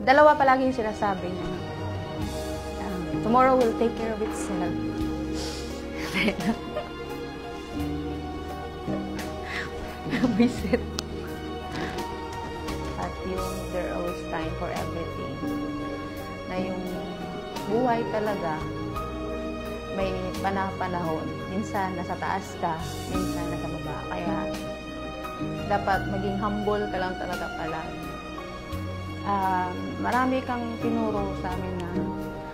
dalawa palagi yung sinasabi niya. Tomorrow will take care of itself. Visit. At yung there always time for everything. Na yung buhay talaga, may panahon. Minsan nasa taas ka, minsan nasa baba. Kaya dapat maging humble ka lang talaga palagi. Marami kang tinuro sa amin na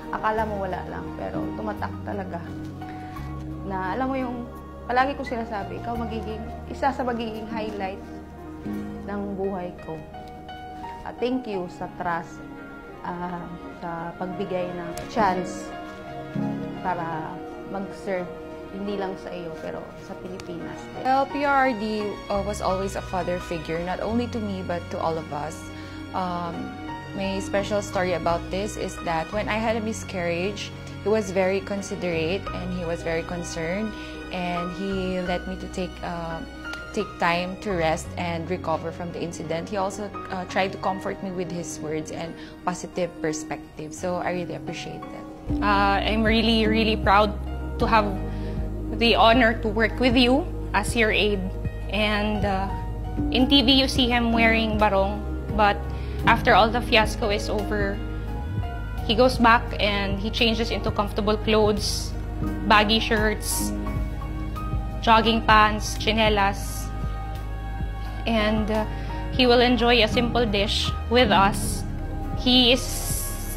akala mo wala lang, pero tumatak talaga. Na alam mo yung, palagi ko sinasabi, ikaw magiging, isa sa magiging highlight ng buhay ko. Thank you sa trust, sa pagbigay ng chance para mag-serve, hindi lang sa iyo, pero sa Pilipinas. Well, PRRD was always a father figure, not only to me, but to all of us. My special story about this is that when I had a miscarriage, he was very considerate and he was very concerned, and he let me to take time to rest and recover from the incident. He also tried to comfort me with his words and positive perspective. So I really appreciate that. I'm really, really proud to have the honor to work with you as your aide. And in TV, you see him wearing barong, but after all the fiasco is over, he goes back and he changes into comfortable clothes, baggy shirts, jogging pants, chinelas, and he will enjoy a simple dish with us. He is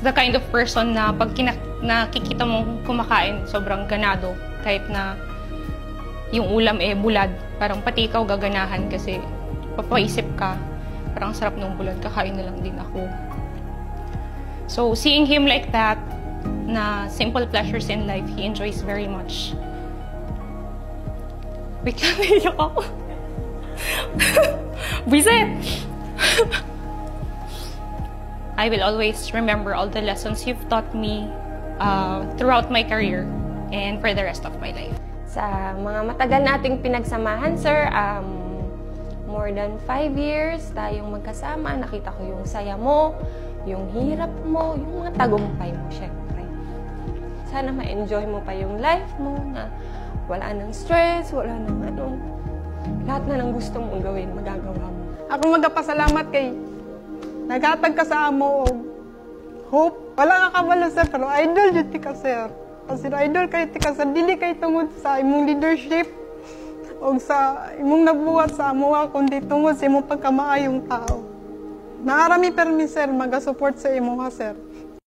the kind of person na pag nakikita mong kumakain, sobrang ganado. Kahit na yung ulam bulad, parang pati ikaw gaganahan kasi papaisip ka, parang sarap ng bulad, kakain na lang din ako. So seeing him like that, na simple pleasures in life, he enjoys very much. Wait lang, naiyak ako. Visit! I will always remember all the lessons you've taught me throughout my career and for the rest of my life. Sa mga matagal nating pinagsamahan, sir, more than 5 years tayong magkasama. Nakita ko yung saya mo, yung hirap mo, yung mga tagumpay mo, syempre. Sana ma-enjoy mo pa yung life mo, na wala nang stress, wala nang lahat na ng gusto mong gawin, magagawa mo. Ako magpasalamat kay nagatag ka sa amo og hope. Wala nga kabalo, sir, pero idol dyan ka, sir. Kasi idol kayo tika sa dili kay tungod sa imong leadership o sa imong nabuhat sa amuha, kundi tungod sa imong pagkamaayong tao. Naarami permi, sir, mag-support sa imo, ha, sir.